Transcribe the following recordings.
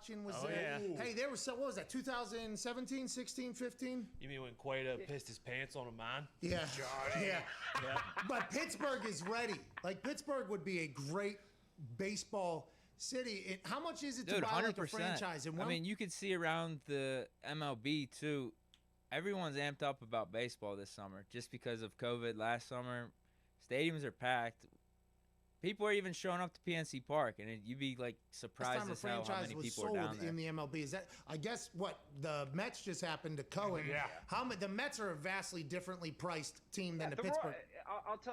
watching was Oh, there. yeah. Hey, there was some, what was that, 2017, 16, 15? You mean when Queta pissed his pants on a man? Yeah. Yeah. But Pittsburgh is ready. Like, Pittsburgh would be a great baseball city. How much is it to buy like a franchise? And I mean, you could see around the MLB, too. Everyone's amped up about baseball this summer just because of COVID last summer. Stadiums are packed. People are even showing up to PNC Park, and you'd be like surprised as hell how many people are down there. In the MLB, is that? I guess what the Mets just happened to Cohen. Yeah. The Mets are a vastly differently priced team than the Pittsburgh.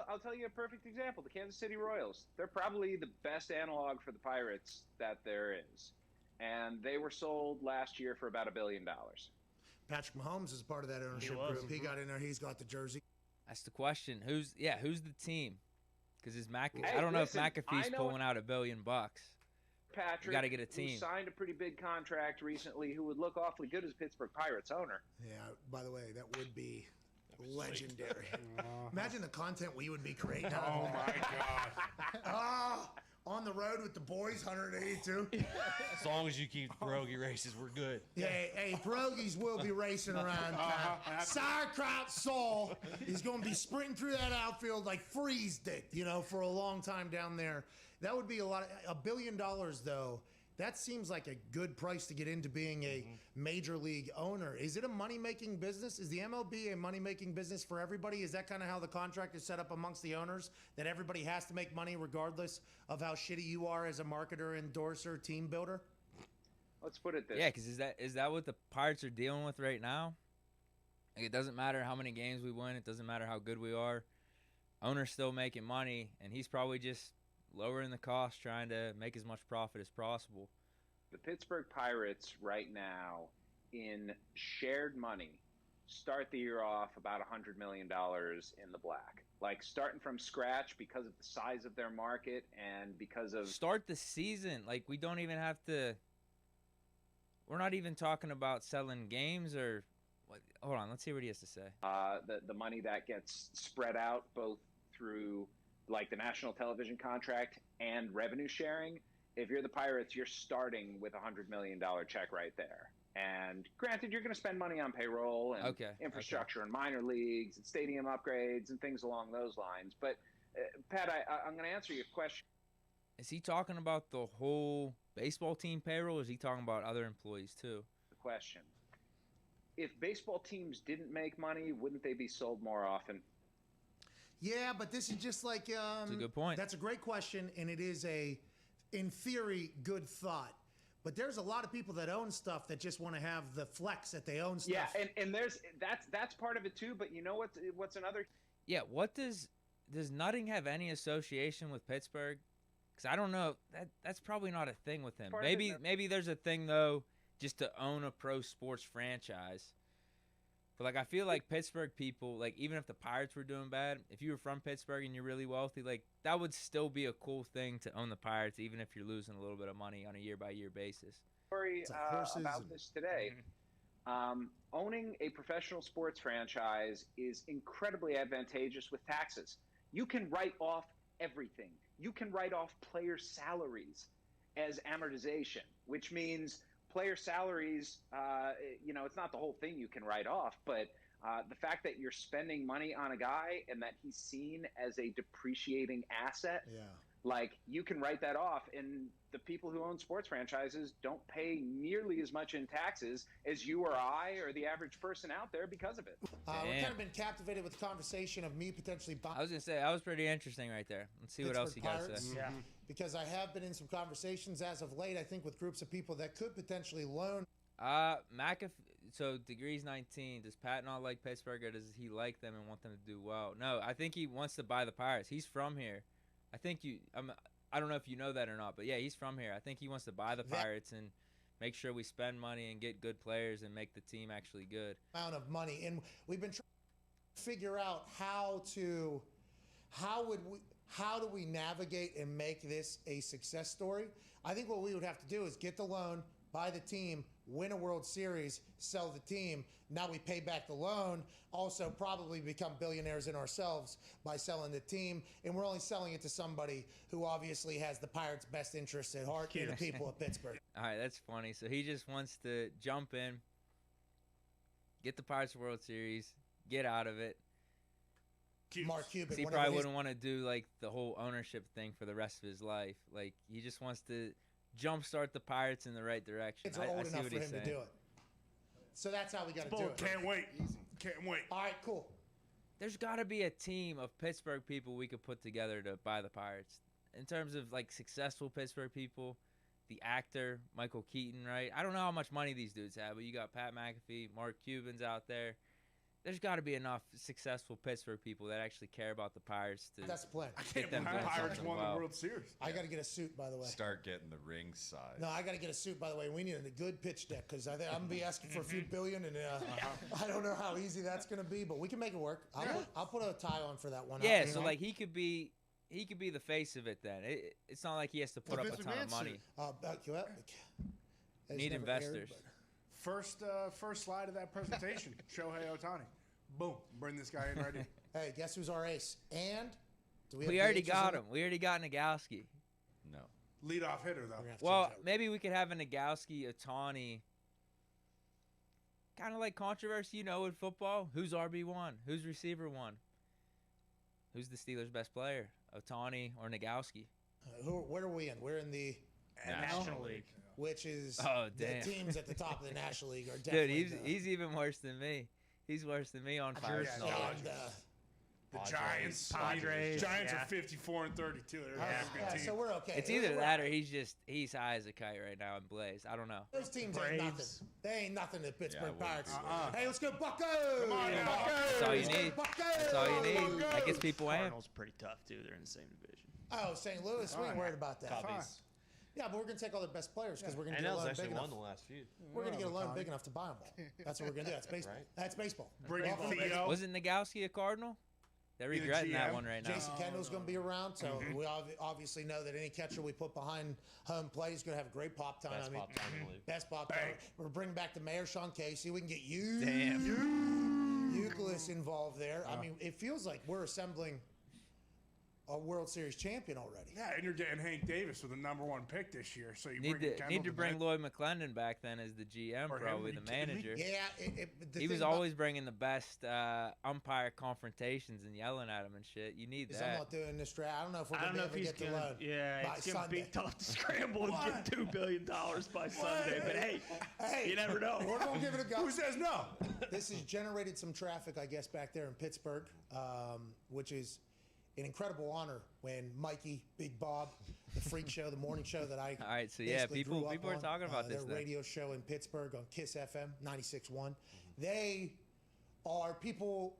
I'll tell you a perfect example. The Kansas City Royals. They're probably the best analog for the Pirates that there is, and they were sold last year for about $1 billion. Patrick Mahomes is part of that ownership group. He got in there. He's got the jersey. That's the question. Who's the team? Because I don't know if McAfee's pulling out $1 billion. Patrick, you got to get a team. Who signed a pretty big contract recently, who would look awfully good as Pittsburgh Pirates owner. Yeah. By the way, that would be legendary. Imagine the content we would be creating. Oh my God. On the road with the boys, 182. As long as you keep pierogi races, we're good. Yeah, hey, pierogies will be racing around. Sauerkraut Saul is going to be sprinting through that outfield like Freeze did, for a long time down there. That would be a lot. $1 billion, though. That seems like a good price to get into being a major league owner. Is it a money-making business? Is the MLB a money-making business for everybody? Is that kind of how the contract is set up amongst the owners, that everybody has to make money regardless of how shitty you are as a marketer, endorser, team builder? Let's put it this way. Yeah, because is that what the Pirates are dealing with right now? Like, it doesn't matter how many games we win. It doesn't matter how good we are. Owner's still making money, and he's probably just lowering the cost, trying to make as much profit as possible. The Pittsburgh Pirates right now, in shared money, start the year off about $100 million in the black. Like, starting from scratch because of the size of their market and because of... Start the season. Like, we don't even have to... We're not even talking about selling games or... Hold on, let's see what he has to say. The money that gets spread out both through... like the national television contract and revenue sharing. If you're the Pirates, you're starting with $100 million check right there. And granted, you're going to spend money on payroll and infrastructure and minor leagues and stadium upgrades and things along those lines. But Pat, I'm going to answer your question. Is he talking about the whole baseball team payroll, or is he talking about other employees too? The question. If baseball teams didn't make money, wouldn't they be sold more often? Yeah, but this is just like... That's a good point. That's a great question, and it is in theory, good thought. But there's a lot of people that own stuff that just want to have the flex that they own stuff. Yeah, and that's part of it too, but you know what's another... Yeah, what does Nutting have any association with Pittsburgh? Because I don't know. That's probably not a thing with him. Maybe there's a thing, though, just to own a pro sports franchise. But, like, I feel like Pittsburgh people, like, even if the Pirates were doing bad, if you were from Pittsburgh and you're really wealthy, like, that would still be a cool thing to own the Pirates, even if you're losing a little bit of money on a year-by-year basis. Story about this today. Owning a professional sports franchise is incredibly advantageous with taxes. You can write off everything. You can write off player salaries as amortization, which means... player salaries, it's not the whole thing you can write off, but the fact that you're spending money on a guy and that he's seen as a depreciating asset, like, you can write that off. And the people who own sports franchises don't pay nearly as much in taxes as you or I or the average person out there because of it. We've kind of been captivated with the conversation of me potentially buying. I was going to say, that was pretty interesting right there. Let's see what else you got to say. Yeah. Because I have been in some conversations as of late, I think, with groups of people that could potentially loan. McAfee, so Degree's 19. Does Pat not like Pittsburgh, or does he like them and want them to do well? No, I think he wants to buy the Pirates. He's from here. I think I don't know if you know that or not, but yeah, he's from here. I think he wants to buy the Pirates and make sure we spend money and get good players and make the team actually good. Amount of money, and we've been trying to figure out how do we navigate and make this a success story. I think what we would have to do is get the loan, buy the team, win a World Series, sell the team. Now we pay back the loan, also probably become billionaires in ourselves by selling the team. And we're only selling it to somebody who obviously has the Pirates' best interests at heart and the people of Pittsburgh. All right, that's funny. So he just wants to jump in, get the Pirates World Series, get out of it. Mark Cuban. He probably wouldn't want to do like the whole ownership thing for the rest of his life. Like he just wants to jumpstart the Pirates in the right direction. Kids are old enough for him to do it. So that's how we got to do it. Can't wait. Can't wait. All right, cool. There's got to be a team of Pittsburgh people we could put together to buy the Pirates. In terms of like successful Pittsburgh people, the actor Michael Keaton, right? I don't know how much money these dudes have, but you got Pat McAfee, Mark Cuban's out there. There's got to be enough successful Pittsburgh people that actually care about the Pirates to. That's the plan. Get them The doing Pirates something won well. the World Series. I got to get a suit, by the way. Start getting the ring size. No, I got to get a suit, by the way. We need a good pitch deck because I'm going to be asking for a few billion, and I don't know how easy that's going to be, but we can make it work. I'll put a tie on for that one. Yeah, so like he could be the face of it then. It's not like he has to put up a ton of money. Need investors. First slide of that presentation, Shohei Ohtani. Boom, bring this guy in right here. Hey, guess who's our ace? And do we have We already DHs got in him. We already got Nagowski. No. Leadoff hitter, though. We're gonna have to Well, change that. maybe we could have a Nagowski, Ohtani. Kind of like controversy, you know, in football. Who's RB1? Who's receiver 1? Who's the Steelers' best player? Ohtani or Nagowski? Where are we in? We're in the National League. which is Oh, the damn. teams at the top of the National League are Dude, definitely he's even worse than me. He's worse than me on fire. Yeah, Salt. and, The Giants. Padres, Giants yeah. are 54 and 32. They're a yeah, good team. so we're okay. It's either that or he's high as a kite right now in Blaze. I don't know. Those teams ain't nothing. Braves. They ain't nothing to Pittsburgh Yeah, Pirates. Uh-uh. Hey, let's go Bucko! Come on now. That's all you need. That's all you need. That gets people amped. Cardinals pretty tough too. They're in the same division. Oh, St. Louis, we ain't worried about that. Cubbies. Yeah, but we're gonna take all their best players because we're gonna get a NL's loan actually big won enough. the last few. We're gonna get a loan big enough to buy them all. That's what we're gonna do. That's baseball. Right. That's baseball. Bring in Welcome. Theo. Wasn't Nagowski a Cardinal? They're Be the regretting that GM. one right now. Jason Kendall's going to be around, so we obviously know that any catcher we put behind home plate is going to have a great pop time. Best pop time in the league. Best pop time. Bang. We're bringing back the mayor, Sean Casey. We can get you, Damn. Euclid involved there. I mean, it feels like we're assembling a World Series champion already. Yeah, and you're getting Hank Davis with the #1 pick this year. So you Need bring to bring Lloyd McClendon back then as the GM, Or him, probably are the you kidding me? manager. Yeah, the He thing was about- always bringing the best umpire confrontations and yelling at him and shit. You need is I'm that. not doing this draft. I don't know if we're I going don't to know be if able to he's get the gonna. loan. Yeah, by it's gonna Sunday. be tough to scramble and get $2 billion by Sunday. But hey, Hey, you never know. We're going to give it a go. Who says no? This has generated some traffic, I guess, back there in Pittsburgh, which is an incredible honor when Mikey, Big Bob, the Freak Show, the morning show that I All right, so yeah, basically people grew up are on, talking about this. their Then. radio show in Pittsburgh on Kiss FM 96.1. They are people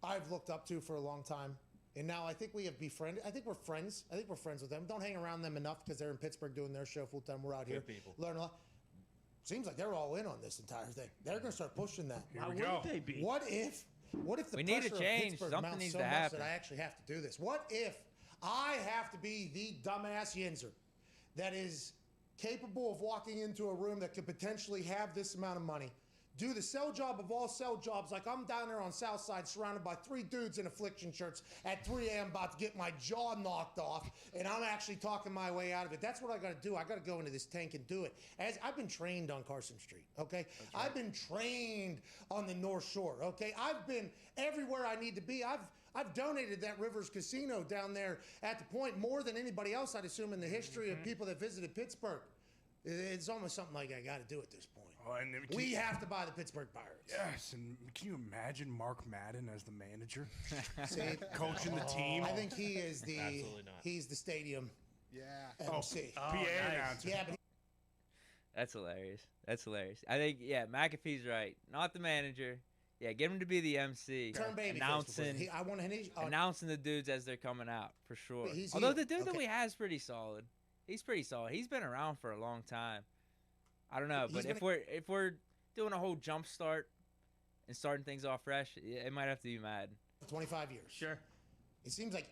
I've looked up to for a long time. And now I think we have befriended. I think we're friends. I think we're friends with them. Don't hang around them enough because they're in Pittsburgh doing their show full time. We're out here. people. Learn a lot. Seems like they're all in on this entire thing. They're going to start pushing that. Here Why we wouldn't go. they be? What if the We need a pressure of change. Pittsburgh Something mounts needs so to much happen. that I actually have to do this? What if I have to be the dumbass Yinzer that is capable of walking into a room that could potentially have this amount of money, do the sell job of all sell jobs, like I'm down there on Southside surrounded by 3 dudes in affliction shirts at 3 a.m. about to get my jaw knocked off, and I'm actually talking my way out of it. That's what I got to do. I got to go into this tank and do it. As I've been trained on Carson Street, okay? I've been trained on the North Shore, okay? I've been everywhere I need to be. I've donated that Rivers Casino down there at the Point more than anybody else, I'd assume, in the history of people that visited Pittsburgh. It's almost something like I got to do at this point. Oh, and it- We have to buy the Pittsburgh Pirates. Yes, and can you imagine Mark Madden as the manager, See, coaching the team? I think he is Absolutely not. he's the stadium Yeah. MC. PA announcer. Yeah, but That's hilarious. That's hilarious. I think McAfee's right. Not the manager. Yeah, get him to be the MC. turn baby announcing I want to announcing the dudes as they're coming out for sure. But he's Although heel. the dude that Okay. we have is pretty solid. He's pretty solid. He's been around for a long time. I don't know, but He's if we're doing a whole jump start and starting things off fresh, it might have to be Madden. for 25 years. Sure. It seems like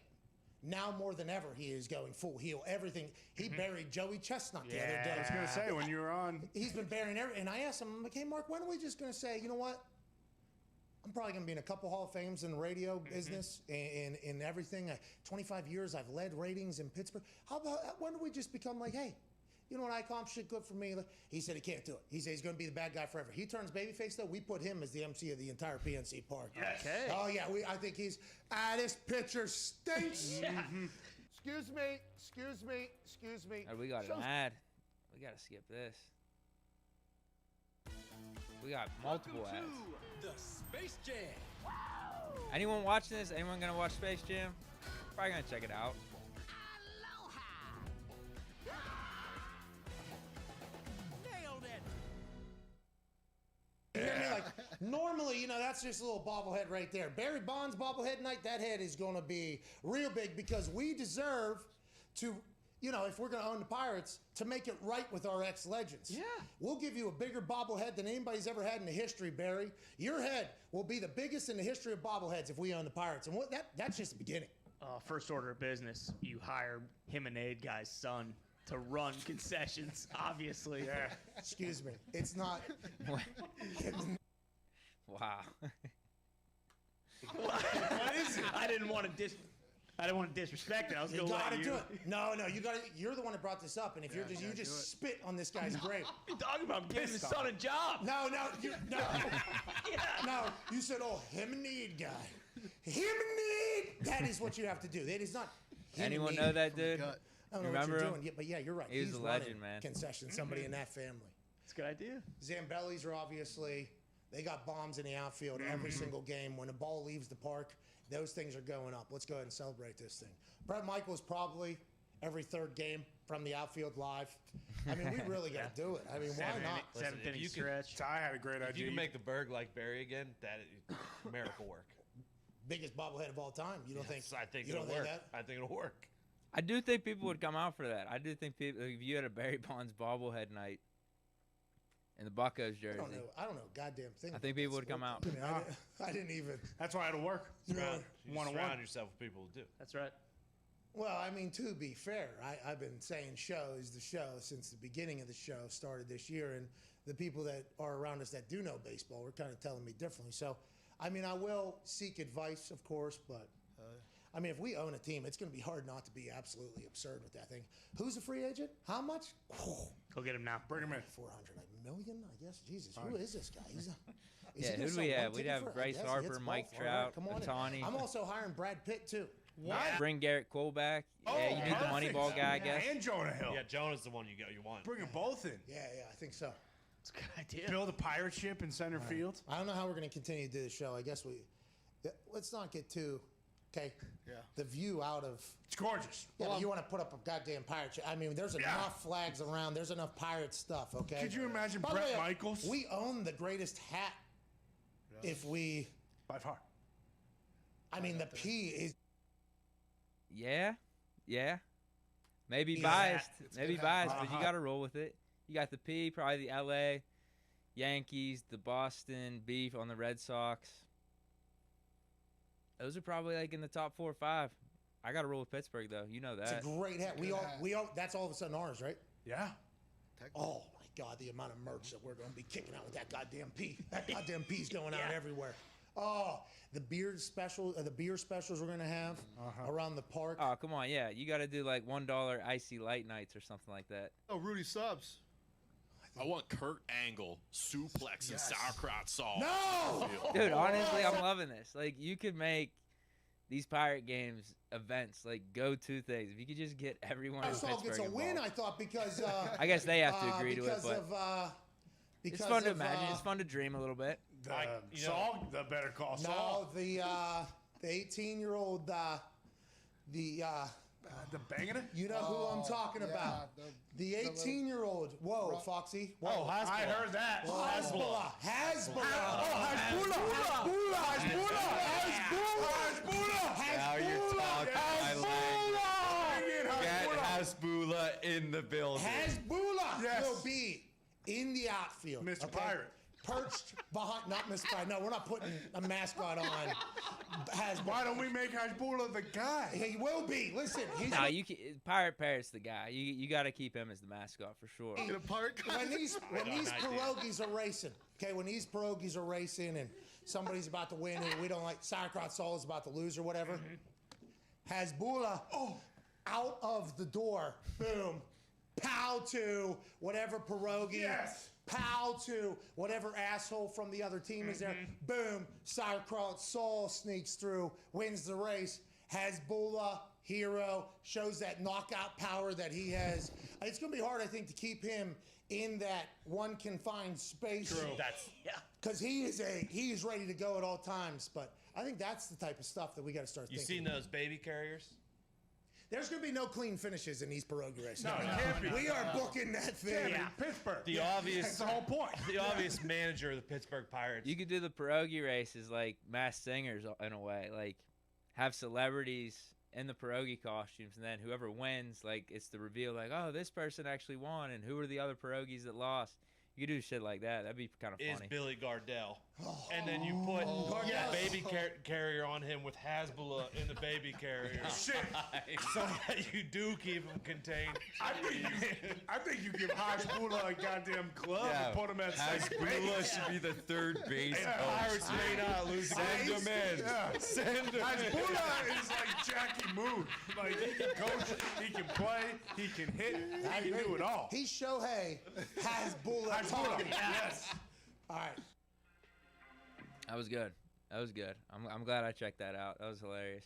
Now more than ever, he is going full heel. Everything. He buried Joey Chestnut the other day. I was going to say, when you were on. He's been burying everything. And I asked him, I'm like, hey, Mark, when are we just going to say, you know what? I'm probably going to be in a couple Hall of Fames in the radio business and in everything. 25 years, I've led ratings in Pittsburgh. How about, when do we just become like, hey, you know what, Icom, shit good for me. He said he can't do it. He said he's going to be the bad guy forever. He turns babyface, though. We put him as the MC of the entire PNC Park. Yes. Okay. Oh, yeah. I think he's, this pitcher stinks. Excuse me. Oh, we got an ad. We got to skip this. We got multiple ads. The Space Jam. Anyone watching this? Anyone going to watch Space Jam? Probably going to check it out. Nailed it. You hear me? Like, normally, that's just a little bobblehead right there. Barry Bonds bobblehead night, that head is going to be real big because we deserve to, if we're going to own the Pirates, to make it right with our ex-legends. Yeah. We'll give you a bigger bobblehead than anybody's ever had in the history, Barry. Your head will be the biggest in the history of bobbleheads if we own the Pirates. And that's just the beginning. First order of business, you hire him and Aid guy's son to run concessions, obviously. Yeah. Excuse me. It's not. Wow. What is it? I didn't want to disrespect it. I was You going to gotta let do it. No, you gotta. You're the one that brought this up, and if you just spit on this guy's grave. What are you talking about? I'm giving his son a job. No. No. You said, him and need guy. Him and need. That is what you have to do. That is not. Anyone know that dude? I don't know Remember what you're him? doing. Yeah, but yeah, you're right. He was He's a legend, running man. Concession. Somebody in that family. It's a good idea. Zambellis are obviously. They got bombs in the outfield every single game. When the ball leaves the park, those things are going up. Let's go ahead and celebrate this thing. Brett Michaels probably every third game from the outfield live. I mean, we really got to do it. I mean, why not? Seventh inning stretch. Ty had a great If idea. you can make the Berg like Barry again, that is miracle work. Biggest bobblehead of all time. You don't think? I think you it'll don't think work. that? I think it'll work. I do think people would come out for that. I do think people, if you had a Barry Bonds bobblehead night in the Buccos jersey, I don't know a goddamn thing. I think people would come out. I mean, I didn't even. That's why it'll work. You know, You one-on-one. surround yourself with people who do. That's right. Well, I mean, to be fair, I've been saying show is the show since the beginning of the show started this year, and the people that are around us that do know baseball were kind of telling me differently. So, I mean, I will seek advice, of course, but I mean, if we own a team, it's going to be hard not to be absolutely absurd with that thing. Who's a free agent? How much? Go get him now. Bring him in. 400 million, I guess. Jesus, who is this guy? Is Yeah, he gonna who'd sell we one have? We'd ticket have for- I Bryce guess he Harper, hits Mike both. All right, Trout, come on in. Ohtani. I'm also hiring Brad Pitt too. Bring Garrett Cole back. Yeah, you need the perfect. Moneyball guy, I guess. And Jonah Hill. Yeah, Jonah's the one you want. Bring them both in. Yeah, I think so. It's a good idea. Build a pirate ship in center field. I don't know how we're going to continue to do the show. I guess let's not get too, the view out of. It's gorgeous. Yeah, but you want to put up a goddamn pirate ship. I mean, there's enough flags around. There's enough pirate stuff, okay? Could you imagine By the Brett way, Michaels? We own the greatest hat if we. By far. I mean, the P is. Yeah. Maybe Yeah, biased. it's Maybe good. biased, but you got to roll with it. You got the P, probably the LA Yankees, the Boston Beef on the Red Sox. Those are probably like in the top 4 or 5. I got to roll with Pittsburgh though. You know It's that. a great hat. We all. That's all of a sudden ours, right? Yeah. Oh my God, the amount of merch that we're going to be kicking out with that goddamn P. That goddamn P's going out everywhere. Oh, the beer specials we're going to have around the park. Oh, come on. Yeah, you got to do like $1 icy light nights or something like that. Oh, Rudy Subs. I want Kurt Angle suplex and sauerkraut sauce. No! Dude, honestly, I'm loving this. Like, you could make these Pirate Games events like go-to things. If you could just get everyone in Assault Pittsburgh gets a win, involved. I thought, because I guess they have to agree to it, because but of, because it's fun to of, imagine. It's fun to dream a little bit. Saul, the better call Saul. No, the 18-year-old, the banging it? you know who I'm talking about. The 18-year-old. Whoa, Foxy. Whoa. Oh, I heard that. Hezbollah. Now you're talking my language. Get Hasbullah in the building. Hezbollah Yes. will be in the outfield. Mr. Pirate. perched behind, not Mr. Pride. No, we're not putting a mascot on. Why don't we make Hashbula the guy? He will be. Listen, he's No, Pirate Parrot's the guy. You got to keep him as the mascot for sure. In a park. when these pierogies are racing, okay, when these pierogies are racing and somebody's about to win and we don't like sauerkraut Saul is about to lose or whatever, Hashbula out of the door, boom, pow to whatever pierogi. Yes. Pow to whatever asshole from the other team is there. Boom. Sauerkraut Saul sneaks through, wins the race. Hashbula, hero, shows that knockout power that he has. It's going to be hard, I think, to keep him in that one confined space. True. Because he is ready to go at all times. But I think that's the type of stuff that we got to start You thinking. seen those baby carriers? There's going to be no clean finishes in these pierogi races. No, it can't be. We are booking that thing. Yeah, Pittsburgh. The obvious. That's the whole point. The obvious manager of the Pittsburgh Pirates. You could do the pierogi races like Masked Singers in a way, like have celebrities in the pierogi costumes, and then whoever wins, like it's the reveal, like, oh, this person actually won, and who are the other pierogies that lost? You could do shit like that. That'd be kind of is funny. Billy Gardell. And then you put Yes. baby carrier on him with Hashbula in the baby carrier. Shit. So that you do keep him contained. I think you give Hashbula a goddamn club and put him at second Hashbula base. should be the third base And coach. Pirates may not lose. Send him in. Yeah. Send him in. Hashbula is like Jackie Moon. Like, he can coach, he can play, he can hit, he can do it all. He's Shohei Hashbula. Hashbula. Yes. All right. That was good. I'm glad I checked that out. That was hilarious.